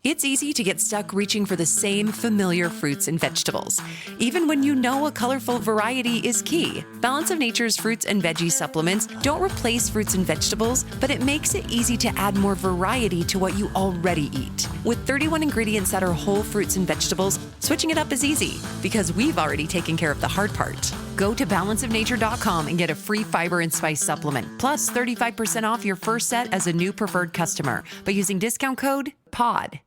It's easy to get stuck reaching for the same familiar fruits and vegetables, even when you know a colorful variety is key. Balance of Nature's fruits and veggie supplements don't replace fruits and vegetables, but it makes it easy to add more variety to what you already eat. With 31 ingredients that are whole fruits and vegetables, switching it up is easy because we've already taken care of the hard part. Go to balanceofnature.com and get a free fiber and spice supplement, plus 35% off your first set as a new preferred customer by using discount code POD.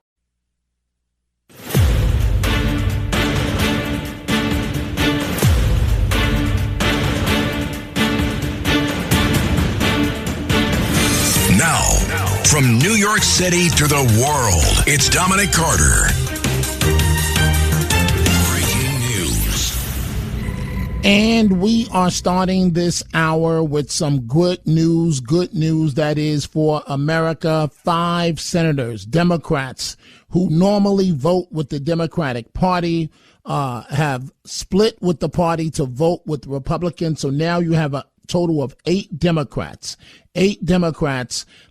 Now, from New York City to the world, it's Dominic Carter. Breaking news. And we are starting this hour with some good news that is for America. 5 senators, Democrats, who normally vote with the Democratic Party, have split with the party to vote with Republicans. So now you have a total of 8 Democrats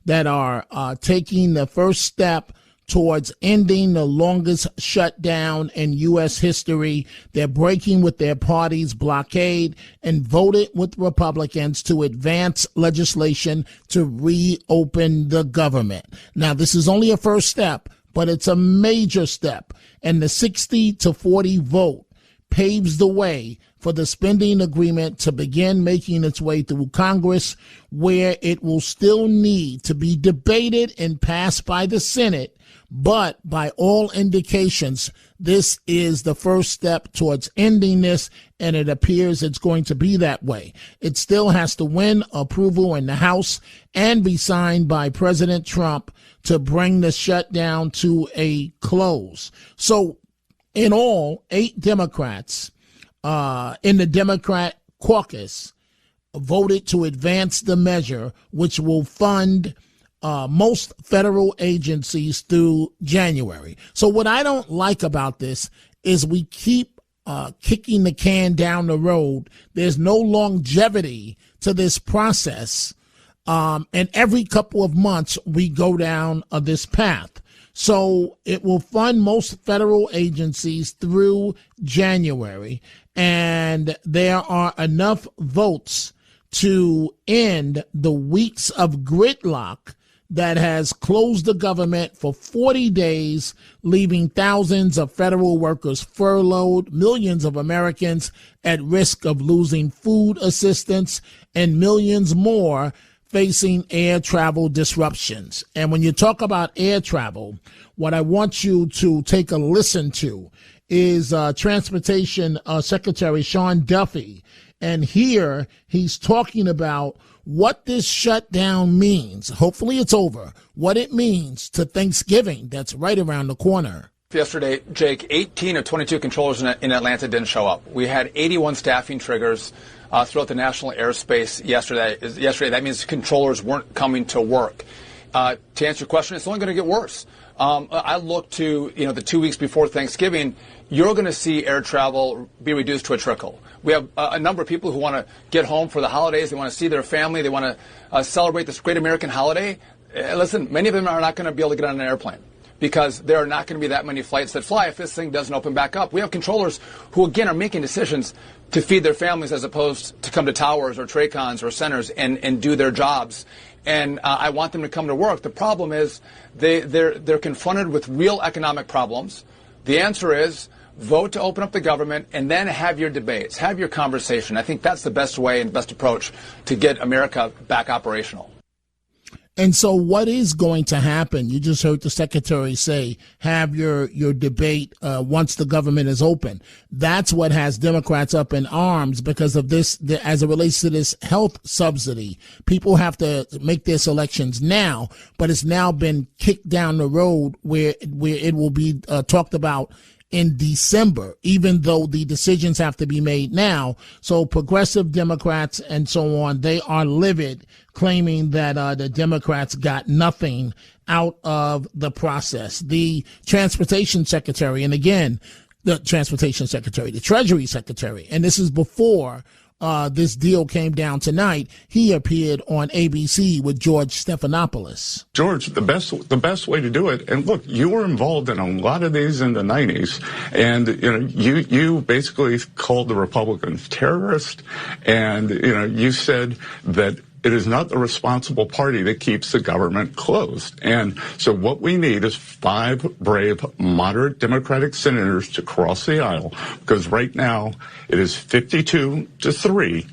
that are taking the first step towards ending the longest shutdown in U.S. history. They're breaking with their party's blockade and voted with Republicans to advance legislation to reopen the government. Now, this is only a first step, but it's a major step. And the 60-40 vote paves the way for the spending agreement to begin making its way through Congress, where it will still need to be debated and passed by the Senate. But by all indications, this is the first step towards ending this, and it appears it's going to be that way. It still has to win approval in the House and be signed by President Trump to bring the shutdown to a close. So in all, 8 Democrats in the Democrat caucus voted to advance the measure, which will fund most federal agencies through January. So what I don't like about this is we keep kicking the can down the road. There's no longevity to this process. And every couple of months we go down this path. So it will fund most federal agencies through January. And there are enough votes to end the weeks of gridlock that has closed the government for 40 days, leaving thousands of federal workers furloughed, millions of Americans at risk of losing food assistance, and millions more facing air travel disruptions. And when you talk about air travel, what I want you to take a listen to is Transportation Secretary Sean Duffy. And here he's talking about what this shutdown means. Hopefully it's over. What it means to Thanksgiving that's right around the corner. Yesterday, Jake, 18 of 22 controllers in Atlanta didn't show up. We had 81 staffing triggers throughout the national airspace yesterday. That means controllers weren't coming to work. To answer your question, it's only going to get worse. I look to, the 2 weeks before Thanksgiving, you're going to see air travel be reduced to a trickle. We have a number of people who want to get home for the holidays. They want to see their family. They want to celebrate this great American holiday. Listen, many of them are not going to be able to get on an airplane because there are not going to be that many flights that fly if this thing doesn't open back up. We have controllers who, again, are making decisions to feed their families as opposed to come to towers or Tracons or centers and do their jobs. And I want them to come to work. The problem is they're confronted with real economic problems. The answer is vote to open up the government and then have your debates, have your conversation. I think that's the best way and best approach to get America back operational. And so what is going to happen? You just heard the secretary say, have your debate once the government is open. That's what has Democrats up in arms because of this, as it relates to this health subsidy. People have to make their selections now, but it's now been kicked down the road where it will be talked about in December, even though the decisions have to be made now. So progressive Democrats and so on, they are livid, claiming that the Democrats got nothing out of the process. The transportation secretary, and again, the transportation secretary, the treasury secretary, and this is before this deal came down tonight, he appeared on ABC with George Stephanopoulos. George, the best way to do it, and look, you were involved in a lot of these in the 90s, and you basically called the Republicans terrorists, and you said that it is not the responsible party that keeps the government closed. And so what we need is 5 brave, moderate Democratic senators to cross the aisle, because right now it is 52 to 3.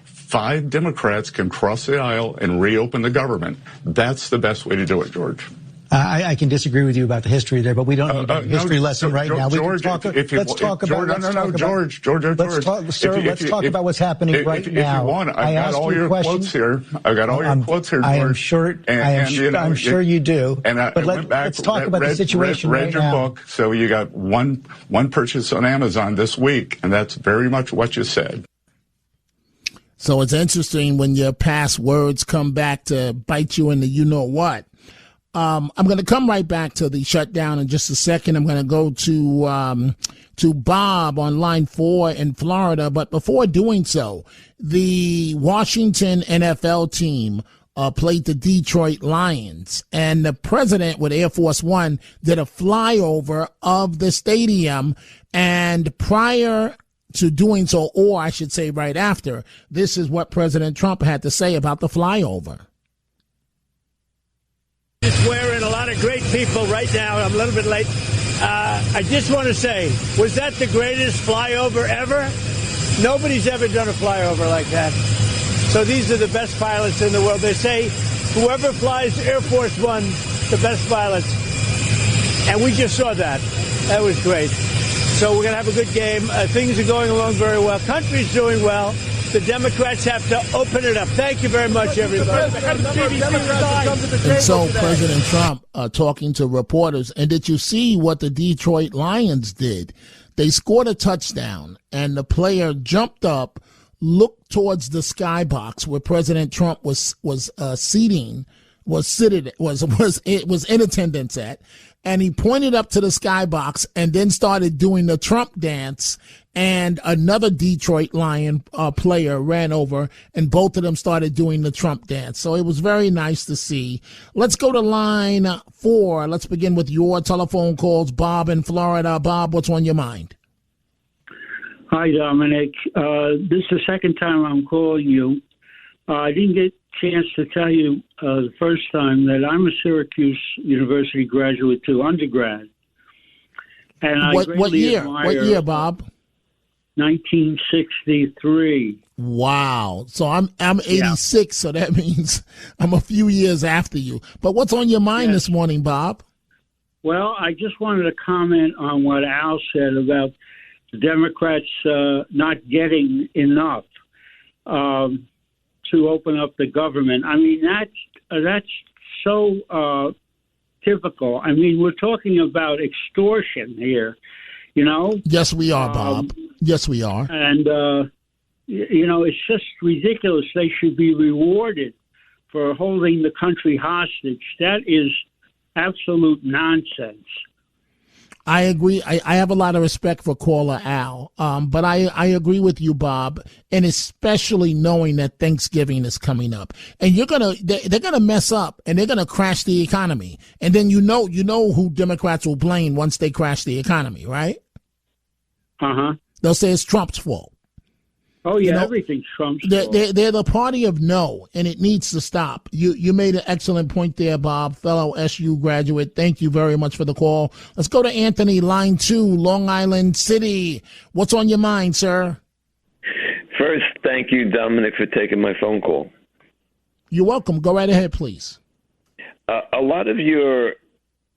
5 Democrats can cross the aisle and reopen the government. That's the best way to do it, George. I can disagree with you about the history there, but we don't need a history lesson right now. George, let's talk about what's happening right now. If you want, I've got all your quotes here. George. I'm sure you do. But let's talk about the situation right now. Read your book, so you got one purchase on Amazon this week, and that's very much what you said. So it's interesting when your past words come back to bite you in the you-know-what. I'm going to come right back to the shutdown in just a second. I'm going to go to Bob on line 4 in Florida. But before doing so, the Washington NFL team played the Detroit Lions, and the president with Air Force One did a flyover of the stadium. And prior to doing so, or I should say right after, this is what President Trump had to say about the flyover. Just wearing a lot of great people right now. I'm a little bit late. I just want to say, was that the greatest flyover ever? Nobody's ever done a flyover like that. So these are the best pilots in the world. They say whoever flies Air Force One, the best pilots. And we just saw that. That was great. So we're going to have a good game. Things are going along very well. Country's doing well. The Democrats have to open it up. Thank you very much, everybody. And so President Trump talking to reporters. And did you see what the Detroit Lions did? They scored a touchdown, and the player jumped up, looked towards the skybox where President Trump was in attendance at, and he pointed up to the skybox and then started doing the Trump dance. And another Detroit Lion player ran over, and both of them started doing the Trump dance. So it was very nice to see. Let's go to line 4. Let's begin with your telephone calls. Bob in Florida. Bob, what's on your mind? Hi, Dominic. This is the second time I'm calling you. I didn't get a chance to tell you the first time that I'm a Syracuse University graduate too, undergrad. And what year? What year, Bob? 1963. Wow. So I'm 86, so that means I'm a few years after you. But what's on your mind this morning, Bob? Well, I just wanted to comment on what Al said about the Democrats not getting enough to open up the government. I mean, that's so typical. I mean, we're talking about extortion here, you know? Yes, we are, Bob. Yes, we are. And, it's just ridiculous. They should be rewarded for holding the country hostage. That is absolute nonsense. I agree. I have a lot of respect for caller Al, but I agree with you, Bob, and especially knowing that Thanksgiving is coming up, and they're gonna mess up, and they're gonna crash the economy, and then you know who Democrats will blame once they crash the economy, right? They'll say it's Trump's fault. Oh, yeah, everything's Trump's fault. They're the party of no, and it needs to stop. You made an excellent point there, Bob, fellow SU graduate. Thank you very much for the call. Let's go to Anthony, line 2, Long Island City. What's on your mind, sir? First, thank you, Dominic, for taking my phone call. You're welcome. Go right ahead, please. A lot of your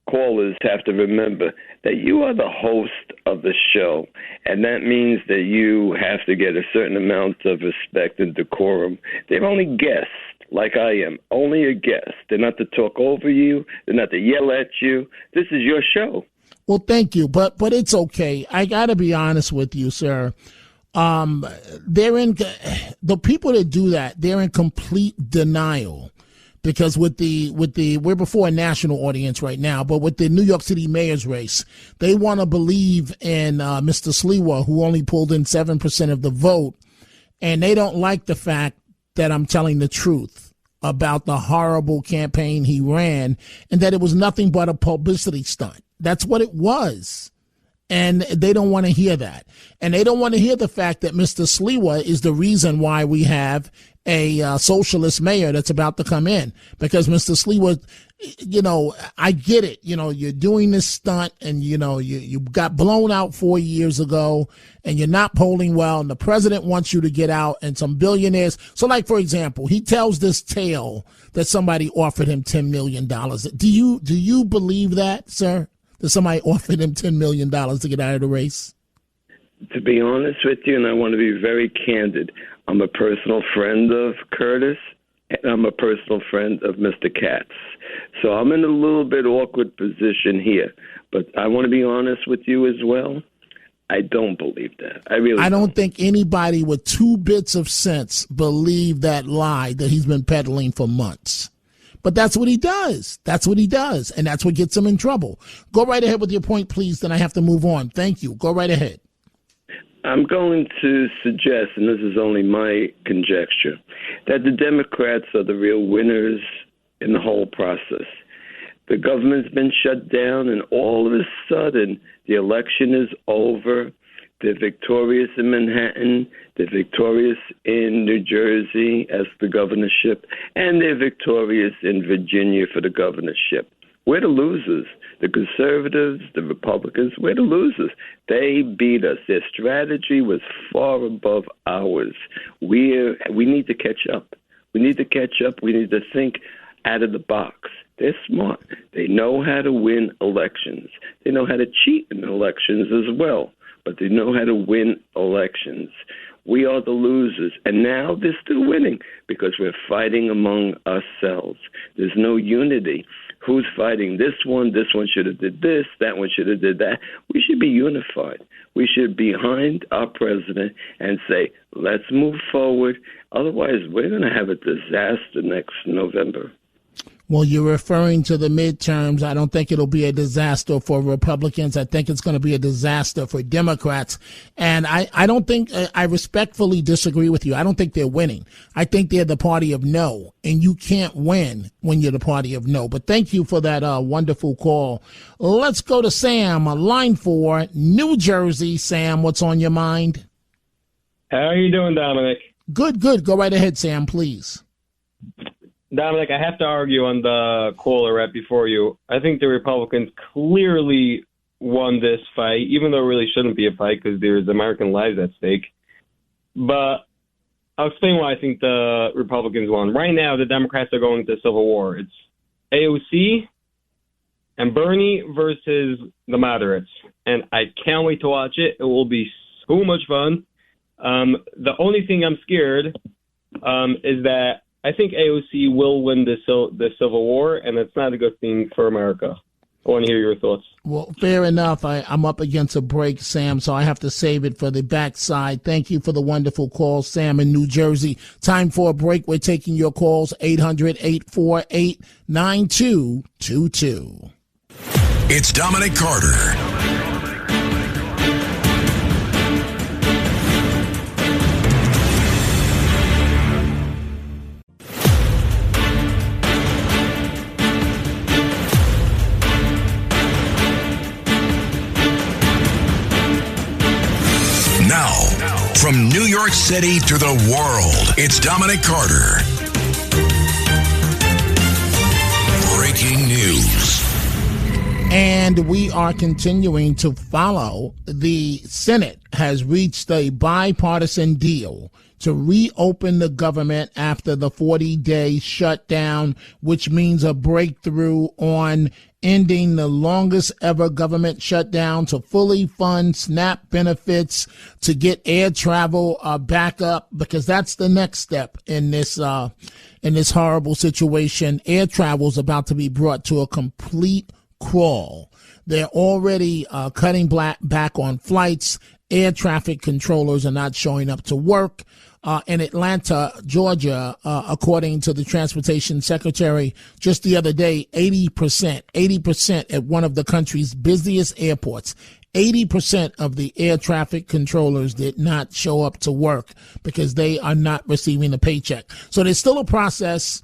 callers have to remember that you are the host of the show, and that means that you have to get a certain amount of respect and decorum. They're only guests, like I am, only a guest. They're not to talk over you. They're not to yell at you. This is your show. Well, thank you, but it's okay. I got to be honest with you, sir. The people that do that, they're in complete denial, because with the we're before a national audience right now, but with the New York City mayor's race, they want to believe in Mr. Sliwa, who only pulled in 7% of the vote, and they don't like the fact that I'm telling the truth about the horrible campaign he ran and that it was nothing but a publicity stunt. That's what it was. And they don't want to hear that. And they don't want to hear the fact that Mr. Sliwa is the reason why we have a socialist mayor that's about to come in. Because Mr. Sliwa, you know, I get it. You know, you're doing this stunt and, you know, you got blown out 4 years ago and you're not polling well and the president wants you to get out and some billionaires. So, like, for example, he tells this tale that somebody offered him $10 million. Do you believe that, sir? That somebody offered him $10 million to get out of the race? To be honest with you, and I want to be very candid, I'm a personal friend of Curtis, and I'm a personal friend of Mr. Katz. So I'm in a little bit awkward position here. But I want to be honest with you as well. I don't believe that. I don't think anybody with 2 bits of sense believe that lie that he's been peddling for months. But that's what he does. That's what he does. And that's what gets him in trouble. Go right ahead with your point, please. Then I have to move on. Thank you. Go right ahead. I'm going to suggest, and this is only my conjecture, that the Democrats are the real winners in the whole process. The government's been shut down, and all of a sudden, the election is over. They're victorious in Manhattan. They're victorious in New Jersey as the governorship. And they're victorious in Virginia for the governorship. We're the losers. The conservatives, the Republicans, we're the losers. They beat us. Their strategy was far above ours. We need to catch up. We need to catch up. We need to think out of the box. They're smart. They know how to win elections. They know how to cheat in elections as well. But they know how to win elections. We are the losers. And now they're still winning because we're fighting among ourselves. There's no unity. Who's fighting this one? This one should have did this. That one should have did that. We should be unified. We should be behind our president and say, let's move forward. Otherwise, we're going to have a disaster next November. Well, you're referring to the midterms. I don't think it'll be a disaster for Republicans. I think it's going to be a disaster for Democrats. And I don't think, I respectfully disagree with you. I don't think they're winning. I think they're the party of no. And you can't win when you're the party of no. But thank you for that wonderful call. Let's go to Sam, line 4, New Jersey. Sam, what's on your mind? How are you doing, Dominic? Good. Go right ahead, Sam, please. Dominic, I have to argue on the caller right before you. I think the Republicans clearly won this fight, even though it really shouldn't be a fight because there's American lives at stake. But I'll explain why I think the Republicans won. Right now, the Democrats are going to civil war. It's AOC and Bernie versus the moderates. And I can't wait to watch it. It will be so much fun. The only thing I'm scared is that I think AOC will win the Civil War, and it's not a good thing for America. I want to hear your thoughts. Well, fair enough. I'm up against a break, Sam, so I have to save it for the backside. Thank you for the wonderful call, Sam in New Jersey. Time for a break. We're taking your calls, 800-848-9222. It's Dominic Carter. Now, from New York City to the world, it's Dominic Carter. Breaking news. And we are continuing to follow. The Senate has reached a bipartisan deal to reopen the government after the 40-day shutdown, which means a breakthrough on ending the longest ever government shutdown, to fully fund SNAP benefits, to get air travel back up, because that's the next step in this horrible situation. Air travel is about to be brought to a complete crawl. They're already cutting back on flights. air traffic controllers are not showing up to work. In Atlanta, Georgia, according to the transportation secretary just the other day, 80% at one of the country's busiest airports, 80% of the air traffic controllers did not show up to work because they are not receiving a paycheck. So there's still a process.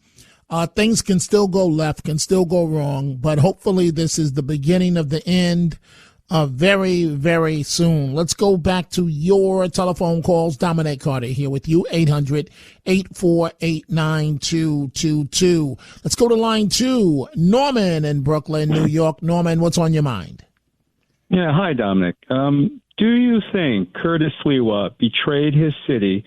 Things can still go left, can still go wrong, but hopefully this is the beginning of the end very, very soon. Let's go back to your telephone calls. Dominic Carter here with you, 800-848-9222. Let's go to line 2, Norman in Brooklyn, New York. Norman, what's on your mind? Yeah, hi, Dominic. Do you think Curtis Sliwa betrayed his city,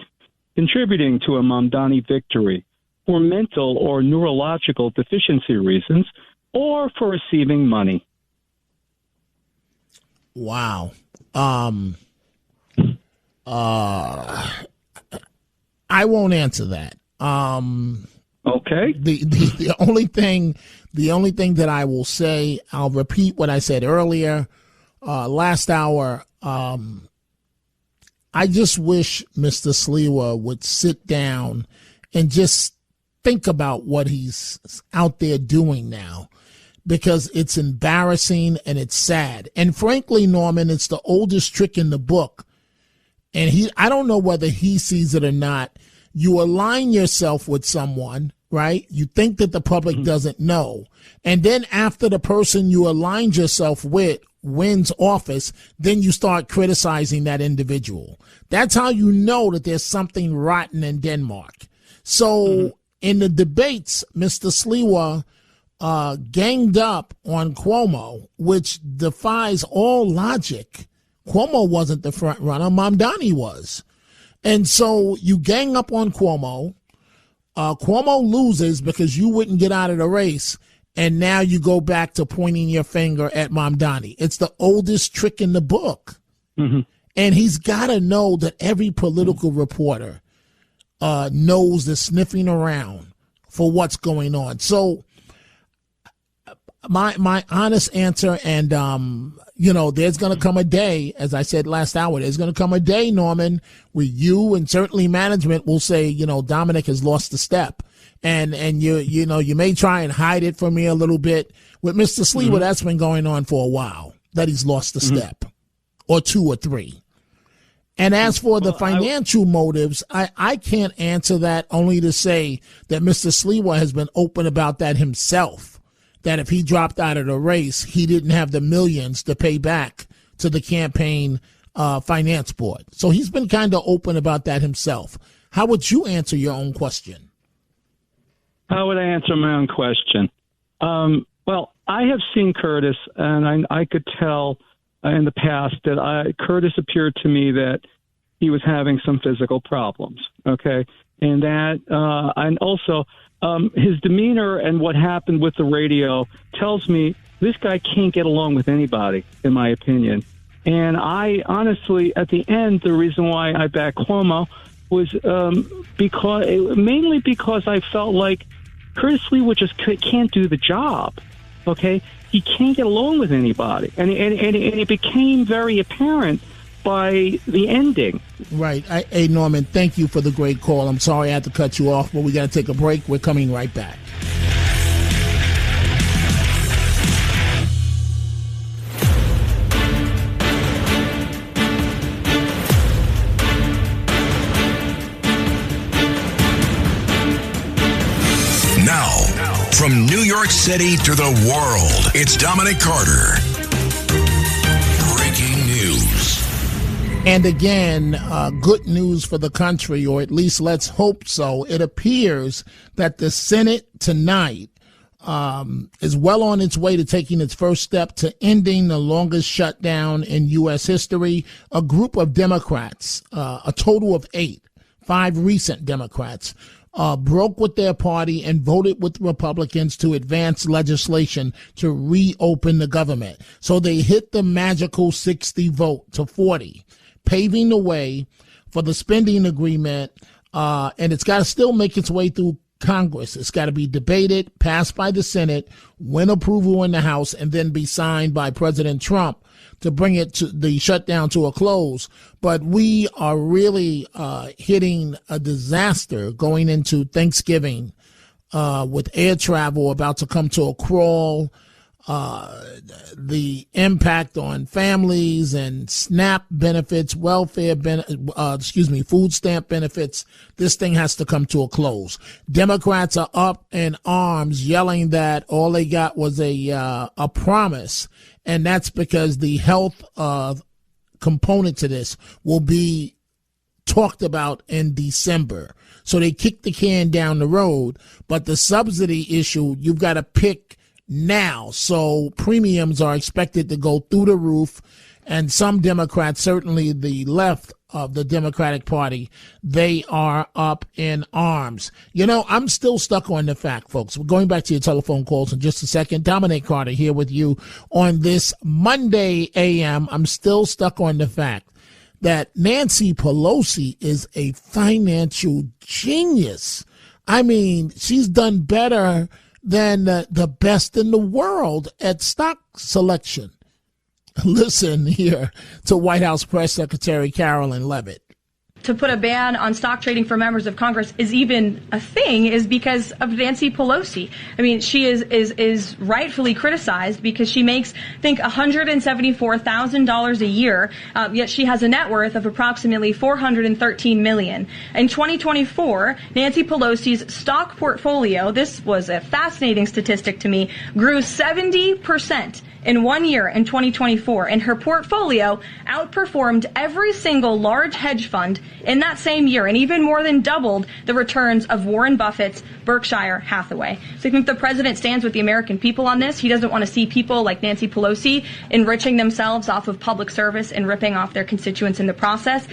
contributing to a Mamdani victory for mental or neurological deficiency reasons, or for receiving money? Wow. I won't answer that. Okay. The only thing that I will say, I'll repeat what I said earlier, last hour. I just wish Mr. Sliwa would sit down and just think about what he's out there doing now, because it's embarrassing and it's sad. And frankly, Norman, it's the oldest trick in the book. And I don't know whether he sees it or not. You align yourself with someone, right? You think that the public doesn't know. And then after the person you aligned yourself with wins office, then you start criticizing that individual. That's how you know that there's something rotten in Denmark. So in the debates, Mr. Sliwa ganged up on Cuomo, which defies all logic. Cuomo wasn't the front runner. Mamdani was. And so you gang up on Cuomo. Cuomo loses because you wouldn't get out of the race. And now you go back to pointing your finger at Mamdani. It's the oldest trick in the book. And he's got to know that every political reporter knows the sniffing around for what's going on. So my honest answer, and there's going to come a day, as I said last hour, there's going to come a day, Norman, where you and certainly management will say, Dominic has lost the step, and you may try and hide it from me a little bit. With Mr. Sliwa, that's been going on for a while, that he's lost the step, or 2 or 3. And as for the financial motives, I can't answer that, only to say that Mr. Sliwa has been open about that himself, that if he dropped out of the race, he didn't have the millions to pay back to the campaign finance board. So he's been kind of open about that himself. How would you answer your own question? How would I answer my own question? Well, I have seen Curtis, and I could tell in the past that Curtis appeared to me that he was having some physical problems. Okay, and that, and also his demeanor and what happened with the radio tells me this guy can't get along with anybody, in my opinion. And I honestly, at the end, the reason why I backed Cuomo was mainly because I felt like Curtis Sliwa just can't do the job. Okay, he can't get along with anybody, and it became very apparent by the ending. Right. Hey, Norman, thank you for the great call. I'm sorry I had to cut you off, but we got to take a break. We're coming right back. Now, from New York City to the world, it's Dominic Carter. Breaking news. And again, good news for the country, or at least let's hope so. It appears that the Senate tonight is well on its way to taking its first step to ending the longest shutdown in U.S. history. A group of Democrats, a total of 5 recent Democrats, broke with their party and voted with Republicans to advance legislation to reopen the government. So they hit the magical 60 vote to 40, paving the way for the spending agreement. And it's got to still make its way through Congress. It's got to be debated, passed by the Senate, win approval in the House, and then be signed by President Trump bring it to the shutdown to a close. But we are really hitting a disaster going into Thanksgiving with air travel about to come to a crawl. The impact on families and SNAP benefits, food stamp benefits. This thing has to come to a close. Democrats are up in arms yelling that all they got was a promise. And that's because the health component to this will be talked about in December. So they kicked the can down the road. But the subsidy issue, you've got to pick now. So premiums are expected to go through the roof. And some Democrats, certainly the left of the Democratic Party, they are up in arms. You know, I'm still stuck on the fact, folks. We're going back to your telephone calls in just a second. Dominic Carter here with you on this Monday AM. I'm still stuck on the fact that Nancy Pelosi is a financial genius. I mean, she's done better than the best in the world at stock selection. Listen here to White House Press Secretary Carolyn Leavitt. To put a ban on stock trading for members of Congress is even a thing is because of Nancy Pelosi. I mean, she is rightfully criticized because she makes, I think, $174,000 a year, yet she has a net worth of approximately $413 million. In 2024, Nancy Pelosi's stock portfolio, this was a fascinating statistic to me, grew 70% in 1 year in 2024, and her portfolio outperformed every single large hedge fund in that same year, and even more than doubled the returns of Warren Buffett's Berkshire Hathaway. So I think the president stands with the American people on this. He doesn't want to see people like Nancy Pelosi enriching themselves off of public service and ripping off their constituents in the process.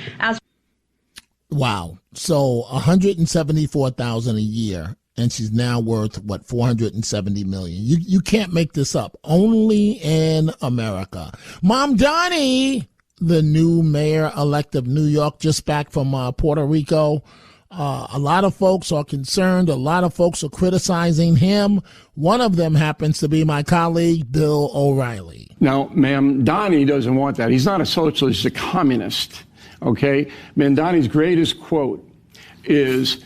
Wow. So $174,000 a year. And she's now worth, $470 million. You can't make this up. Only in America. Mom Donnie, the new mayor-elect of New York, just back from Puerto Rico. A lot of folks are concerned. A lot of folks are criticizing him. One of them happens to be my colleague, Bill O'Reilly. Now, ma'am, Donnie doesn't want that. He's not a socialist, he's a communist. Okay? Donnie's greatest quote is,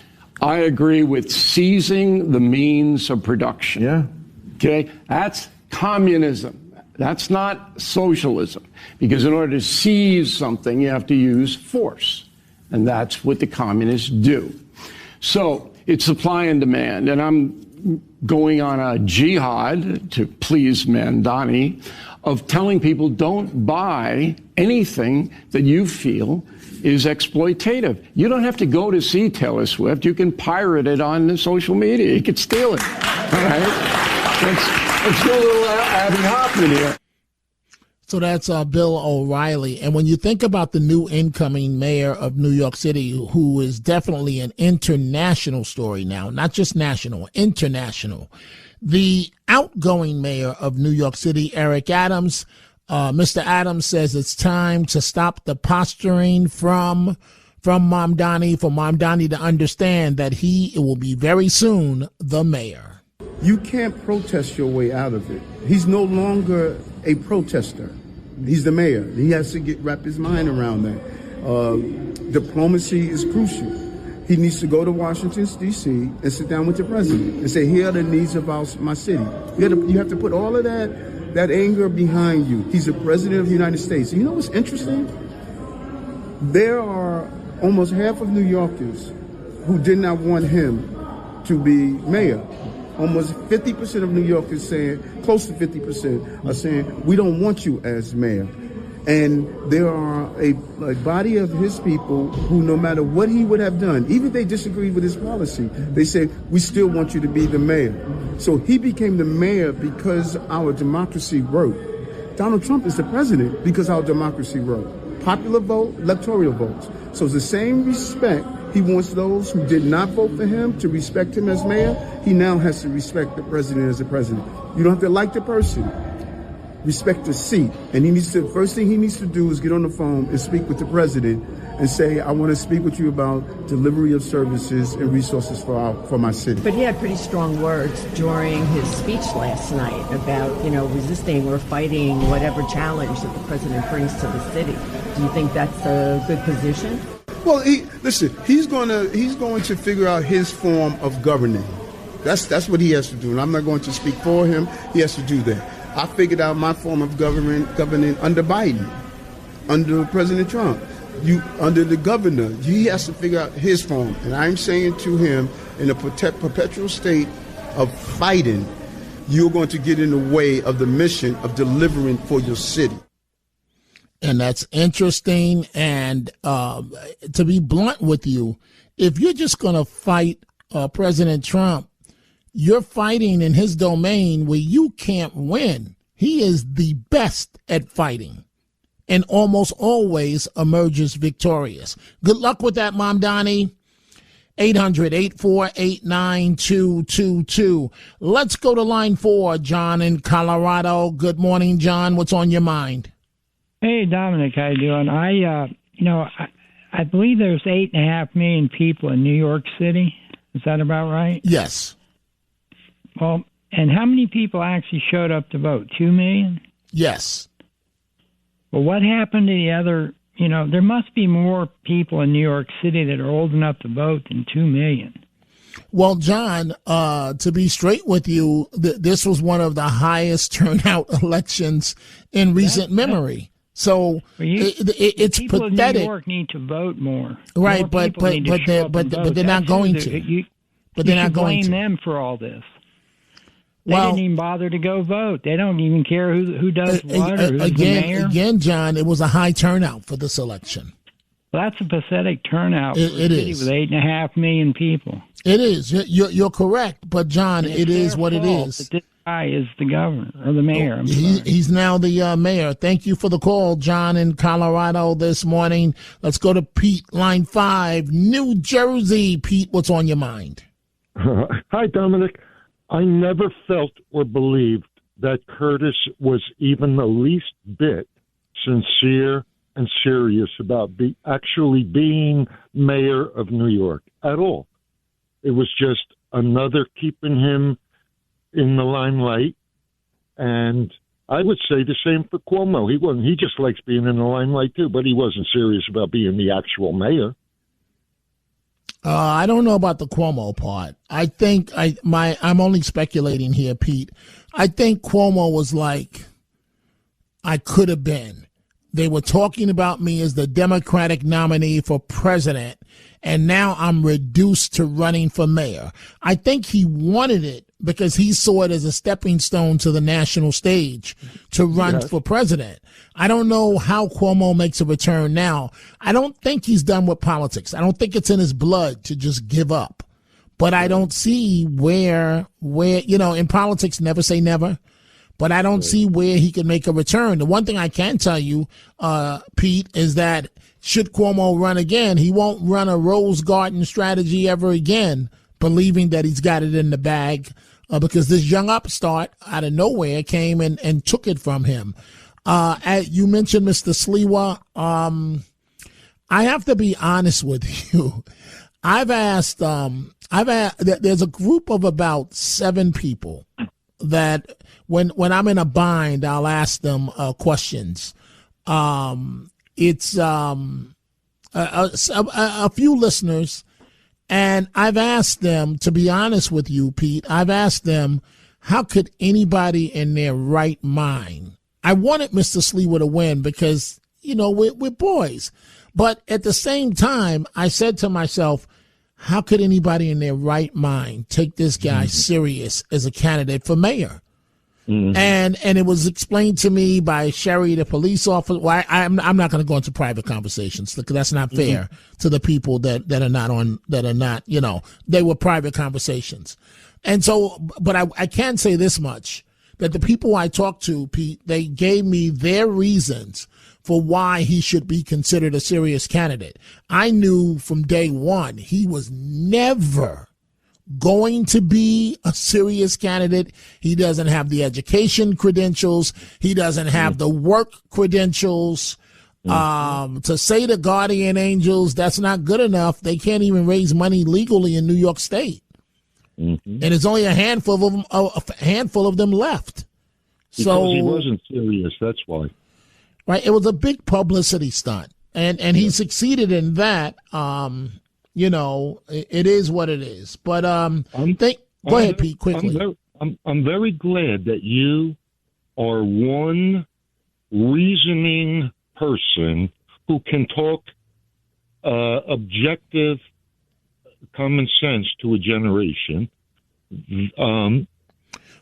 "I agree with seizing the means of production." Yeah. Okay? That's communism. That's not socialism. Because in order to seize something, you have to use force. And that's what the communists do. So it's supply and demand. And I'm going on a jihad, to please Mandani, of telling people don't buy anything that you feel is exploitative. You don't have to go to see Taylor Swift. You can pirate it on the social media. You can steal it. All right? Let's do a little Abby Hoffman here. So that's Bill O'Reilly. And when you think about the new incoming mayor of New York City, who is definitely an international story now, not just national, international, the outgoing mayor of New York City, Eric Adams, Mr. Adams says it's time to stop the posturing from Mamdani, for Mamdani to understand that he will be very soon the mayor. You can't protest your way out of it. He's no longer a protester. He's the mayor. He has to wrap his mind around that. Diplomacy is crucial. He needs to go to Washington, D.C. and sit down with the president and say, here are the needs of my city. You have to put all of that anger behind you. He's the president of the United States. You know what's interesting? There are almost half of New Yorkers who did not want him to be mayor. Almost 50% of New Yorkers saying, close to 50% are saying, we don't want you as mayor. And there are a body of his people who, no matter what he would have done, even if they disagreed with his policy, they said, we still want you to be the mayor. So he became the mayor because our democracy worked. Donald Trump is the president because our democracy worked. Popular vote, electoral votes. So it's the same respect. He wants those who did not vote for him to respect him as mayor. He now has to respect the president as the president. You don't have to like the person. Respect the seat. And first thing he needs to do is get on the phone and speak with the president and say, I want to speak with you about delivery of services and resources for my city. But he had pretty strong words during his speech last night about, resisting or fighting whatever challenge that the president brings to the city. Do you think that's a good position? Well, he's going to figure out his form of governing. That's what he has to do, and I'm not going to speak for him. He has to do that. I figured out my form of governing under Biden, under President Trump. Under the governor, he has to figure out his form. And I'm saying to him, in a perpetual state of fighting, you're going to get in the way of the mission of delivering for your city. And that's interesting. And to be blunt with you, if you're just going to fight President Trump, you're fighting in his domain where you can't win. He is the best at fighting and almost always emerges victorious. Good luck with that, Mom Donnie. 800-848-9222. Let's go to line 4, John in Colorado. Good morning, John. What's on your mind? Hey, Dominic, how you doing? I believe there's 8.5 million people in New York City. Is that about right? Yes. Well, and how many people actually showed up to vote? 2 million? Yes. Well, what happened to the other? There must be more people in New York City that are old enough to vote than 2 million. Well, John, to be straight with you, this was one of the highest turnout elections in recent memory. So it's people pathetic. In New York need to vote more. Right, more but they're not going to. But they're not going to. Blame them for all this. They Well, didn't even bother to go vote. They don't even care who does what or who's the mayor. Again, John, it was a high turnout for this election. Well, that's a pathetic turnout for a city is. with 8.5 million people. It is. You're correct, but John, it is what it is. That this guy is the governor or the mayor. He's now the mayor. Thank you for the call, John in Colorado this morning. Let's go to Pete, line 5, New Jersey. Pete, what's on your mind? Hi, Dominic. I never felt or believed that Curtis was even the least bit sincere and serious about actually being mayor of New York at all. It was just another keeping him in the limelight. And I would say the same for Cuomo. He just likes being in the limelight too, but he wasn't serious about being the actual mayor. I don't know about the Cuomo part. I think I'm only speculating here, Pete. I think Cuomo was like, I could have been. They were talking about me as the Democratic nominee for president, and now I'm reduced to running for mayor. I think he wanted it because he saw it as a stepping stone to the national stage to run for president. I don't know how Cuomo makes a return now. I don't think he's done with politics. I don't think it's in his blood to just give up. But I don't see where in politics, never say never. But I don't see where he can make a return. The one thing I can tell you, Pete, is that should Cuomo run again, he won't run a Rose Garden strategy ever again, believing that he's got it in the bag, because this young upstart out of nowhere came and took it from him. You mentioned Mr. Sliwa. I have to be honest with you. there's a group of about 7 people that when I'm in a bind, I'll ask them questions. It's a few listeners, and I've asked them, to be honest with you, Pete, I've asked them, how could anybody in their right mind? I wanted Mr. Sliwa to win because, we're boys. But at the same time, I said to myself, how could anybody in their right mind take this guy serious as a candidate for mayor? Mm-hmm. And it was explained to me by Sherry, the police officer. Well, I'm not going to go into private conversations because that's not fair to the people that are not, they were private conversations. And so, but I can say this much, that the people I talked to, Pete, they gave me their reasons for why he should be considered a serious candidate. I knew from day one he was never going to be a serious candidate. He doesn't have the education credentials. He doesn't have the work credentials. To say the guardian angels, that's not good enough. They can't even raise money legally in New York State. And there's only a handful of them left. Because he wasn't serious, that's why. Right, it was a big publicity stunt, and he succeeded in that. It is what it is. But go ahead, Pete, quickly. I'm very glad that you are one reasoning person who can talk objective common sense to a generation.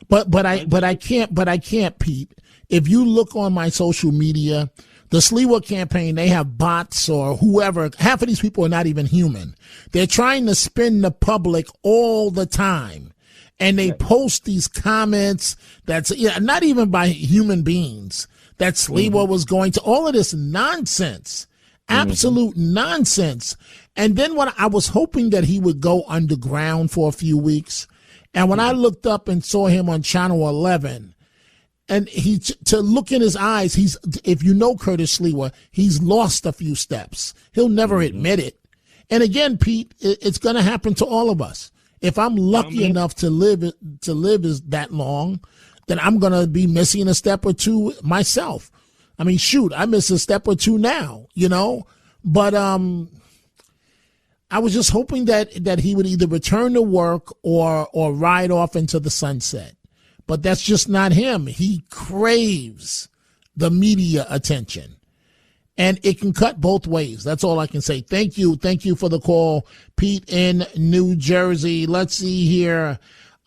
But I can't, Pete. If you look on my social media, the Sliwa campaign, they have bots or whoever. Half of these people are not even human. They're trying to spin the public all the time. And they post these comments that's not even by human beings. That Sliwa was going to all of this nonsense, absolute nonsense. And then when I was hoping that he would go underground for a few weeks. And when I looked up and saw him on Channel 11, and to look in his eyes, if you know Curtis Sliwa, he's lost a few steps. He'll never admit it. And again, Pete, it's going to happen to all of us. If I'm lucky enough to live is that long, then I'm going to be missing a step or two myself. I mean, shoot, I miss a step or two now, But I was just hoping that he would either return to work or ride off into the sunset. But that's just not him. He craves the media attention. And it can cut both ways. That's all I can say. Thank you. Thank you for the call, Pete in New Jersey. Let's see here.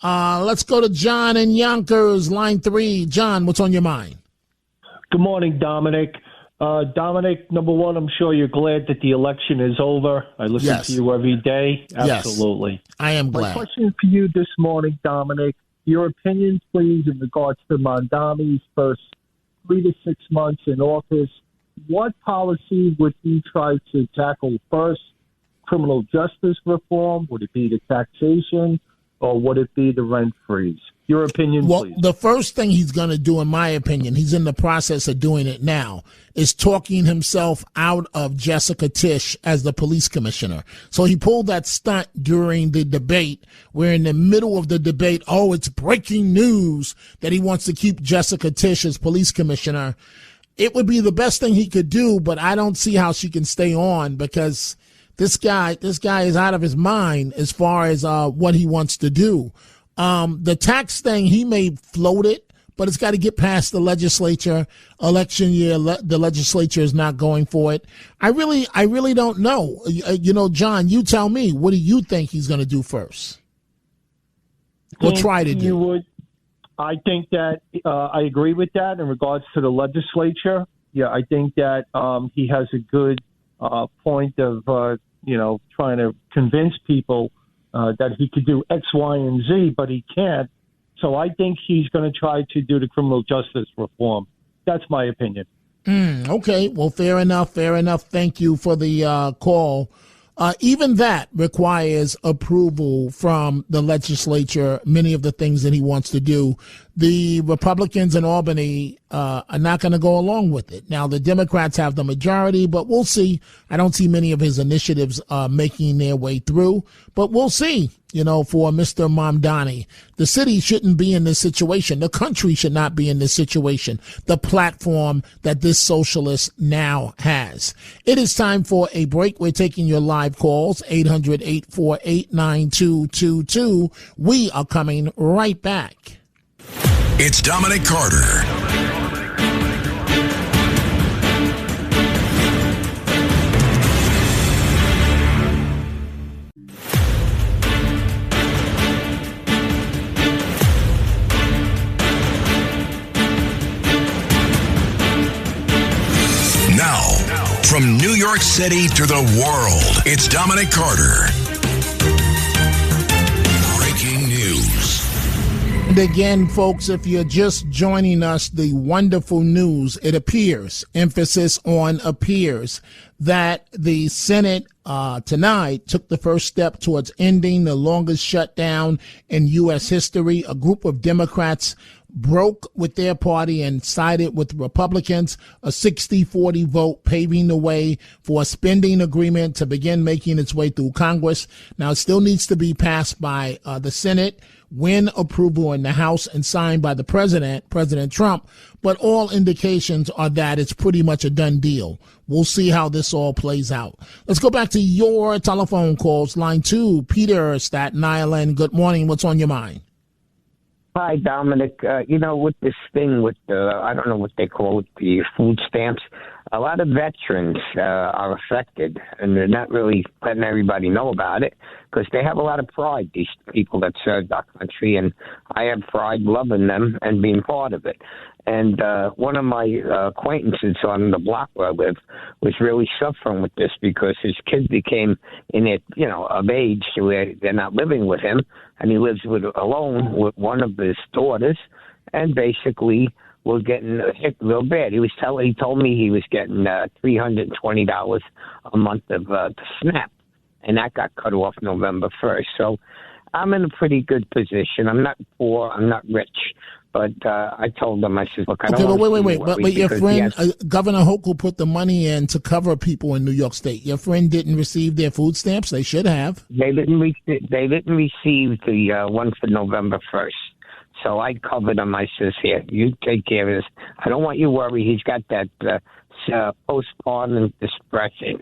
Let's go to John in Yonkers, line 3. John, what's on your mind? Good morning, Dominic. Dominic, number one, I'm sure you're glad that the election is over. I listen to you every day. Absolutely. Yes, I am glad. My question for you this morning, Dominic, your opinion, please, in regards to Mondami's first 3 to 6 months in office. What policy would he try to tackle first? Criminal justice reform? Would it be the taxation? Or would it be the rent freeze? Your opinion, please. Well, the first thing he's going to do, in my opinion, he's in the process of doing it now, is talking himself out of Jessica Tisch as the police commissioner. So he pulled that stunt during the debate, where in the middle of the debate, it's breaking news that he wants to keep Jessica Tisch as police commissioner. It would be the best thing he could do, but I don't see how she can stay on because this guy is out of his mind as far as what he wants to do. The tax thing, he may float it, but it's got to get past the legislature. Election year, the legislature is not going for it. I really don't know. John, you tell me. What do you think he's going to do first? Or try to do? I think that I agree with that in regards to the legislature. Yeah, I think that he has a good point of, trying to convince people that he could do X, Y, and Z, but he can't. So I think he's going to try to do the criminal justice reform. That's my opinion. Okay. Well, fair enough. Thank you for the call. Even that requires approval from the legislature, many of the things that he wants to do. The Republicans in Albany are not going to go along with it. Now, the Democrats have the majority, but we'll see. I don't see many of his initiatives making their way through, but we'll see. For Mr. Mamdani, the city shouldn't be in this situation. The country should not be in this situation, the platform that this socialist now has. It is time for a break. We're taking your live calls, 800-848-9222. We are coming right back. It's Dominic Carter. Now, from New York City to the world, it's Dominic Carter. Breaking news. And again, folks, if you're just joining us, the wonderful news, it appears, emphasis on appears, that the Senate tonight took the first step towards ending the longest shutdown in U.S. history. A group of Democrats broke with their party and sided with Republicans, a 60-40 vote paving the way for a spending agreement to begin making its way through Congress. Now, it still needs to be passed by the Senate, win approval in the House, and signed by the President Trump. But all indications are that it's pretty much a done deal. We'll see how this all plays out. Let's go back to your telephone calls. Line 2, Peter, Staten Island. Good morning. What's on your mind? Hi, Dominic. With this thing with I don't know what they call it, the food stamps, a lot of veterans are affected, and they're not really letting everybody know about it because they have a lot of pride, these people that served our country, and I have pride loving them and being part of it. And one of my acquaintances on the block where I live was really suffering with this because his kids became of age where they're not living with him, and he lives alone with one of his daughters, and basically was getting hit real bad. He told me he was getting $320 a month of the SNAP, and that got cut off November 1st. So I'm in a pretty good position. I'm not poor. I'm not rich. But I told them, I said, look, I don't want to wait. But your friend, Governor Hochul, put the money in to cover people in New York State. Your friend didn't receive their food stamps? They should have. They didn't receive the one for November 1st. So I covered him. I says, here, you take care of this. I don't want you to worry. He's got that postpartum depression,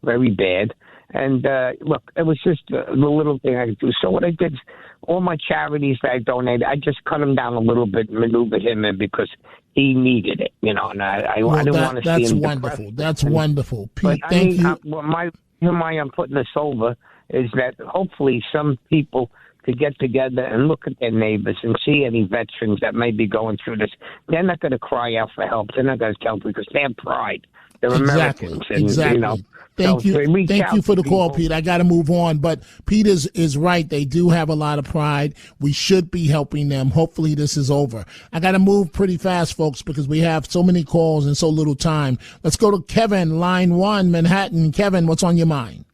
very bad. And look, it was just the little thing I could do. So what I did, all my charities that I donated, I just cut him down a little bit, maneuvered him in because he needed it, and I didn't want to see him wonderful. That's wonderful. Pete, thank you. Why I'm putting this over is that hopefully some people to get together and look at their neighbors and see any veterans that may be going through this. They're not going to cry out for help. They're not going to tell because they have pride. They're Americans. And, exactly. Thank you for the call, Pete. I got to move on, but Pete is right. They do have a lot of pride. We should be helping them. Hopefully this is over. I got to move pretty fast, folks, because we have so many calls and so little time. Let's go to Kevin, line 1, Manhattan. Kevin, what's on your mind?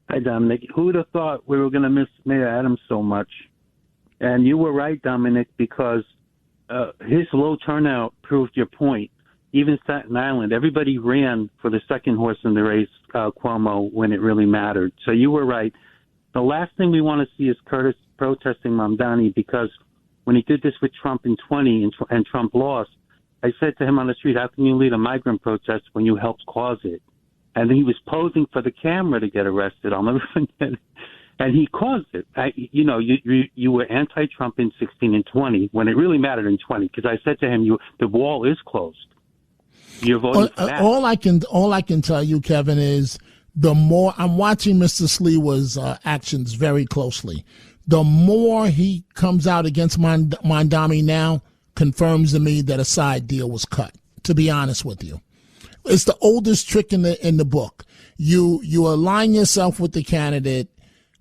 Hi, Dominic. Who would have thought we were going to miss Mayor Adams so much? And you were right, Dominic, because his low turnout proved your point. Even Staten Island, everybody ran for the second horse in the race, Cuomo, when it really mattered. So you were right. The last thing we want to see is Curtis protesting Mamdani, because when he did this with Trump in 20 and Trump lost, I said to him on the street, how can you lead a migrant protest when you helped cause it? And he was posing for the camera to get arrested. I'll never forget it. And he caused it. You were anti-Trump in 16 and 20 when it really mattered in 20, because I said to him, the wall is closed. You're voting for that. All I can tell you, Kevin, is the more I'm watching Mr. Sliwa's actions very closely, the more he comes out against Mamdani now confirms to me that a side deal was cut. To be honest with you, it's the oldest trick in the book. You align yourself with the candidate.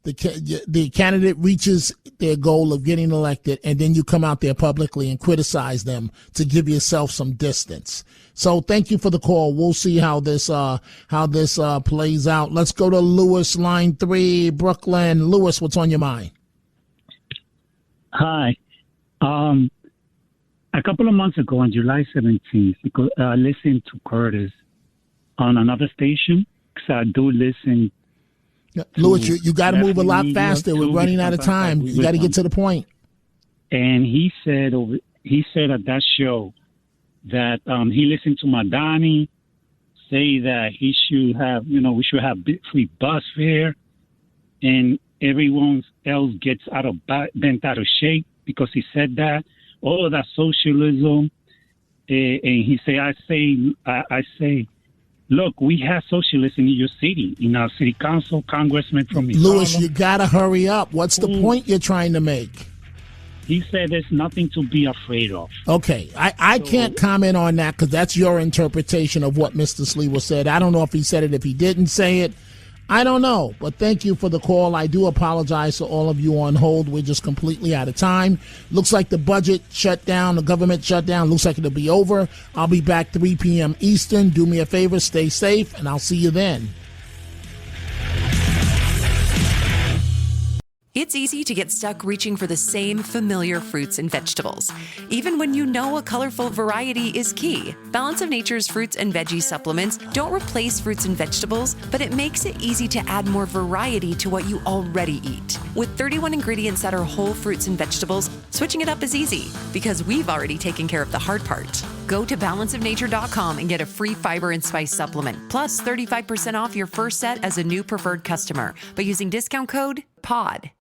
The candidate reaches their goal of getting elected, and then you come out there publicly and criticize them to give yourself some distance. So thank you for the call. We'll see how this plays out. Let's go to Lewis, line 3, Brooklyn. Lewis, what's on your mind? Hi. A couple of months ago, on July 17th, I listened to Curtis on another station, because I do listen. Lewis, you got to move a lot faster. We're running out of time. You got to get to the point. And he said at that show that he listened to Mamdani say that he should have, we should have free bus fare, and everyone else gets bent out of shape because he said that. All of that socialism, and he say, I say. Look, we have socialists in your city, in our city council, congressman from Lewis, you got to hurry up. What's the point you're trying to make? He said there's nothing to be afraid of. Okay. I can't comment on that because that's your interpretation of what Mr. Sliwa said. I don't know if he said it, if he didn't say it. I don't know, but thank you for the call. I do apologize to all of you on hold. We're just completely out of time. Looks like the budget shut down, the government shut down. Looks like it'll be over. I'll be back 3 p.m. Eastern. Do me a favor, stay safe, and I'll see you then. It's easy to get stuck reaching for the same familiar fruits and vegetables, even when you know a colorful variety is key. Balance of Nature's fruits and veggie supplements don't replace fruits and vegetables, but it makes it easy to add more variety to what you already eat. With 31 ingredients that are whole fruits and vegetables, switching it up is easy because we've already taken care of the hard part. Go to balanceofnature.com and get a free fiber and spice supplement, plus 35% off your first set as a new preferred customer by using discount code POD.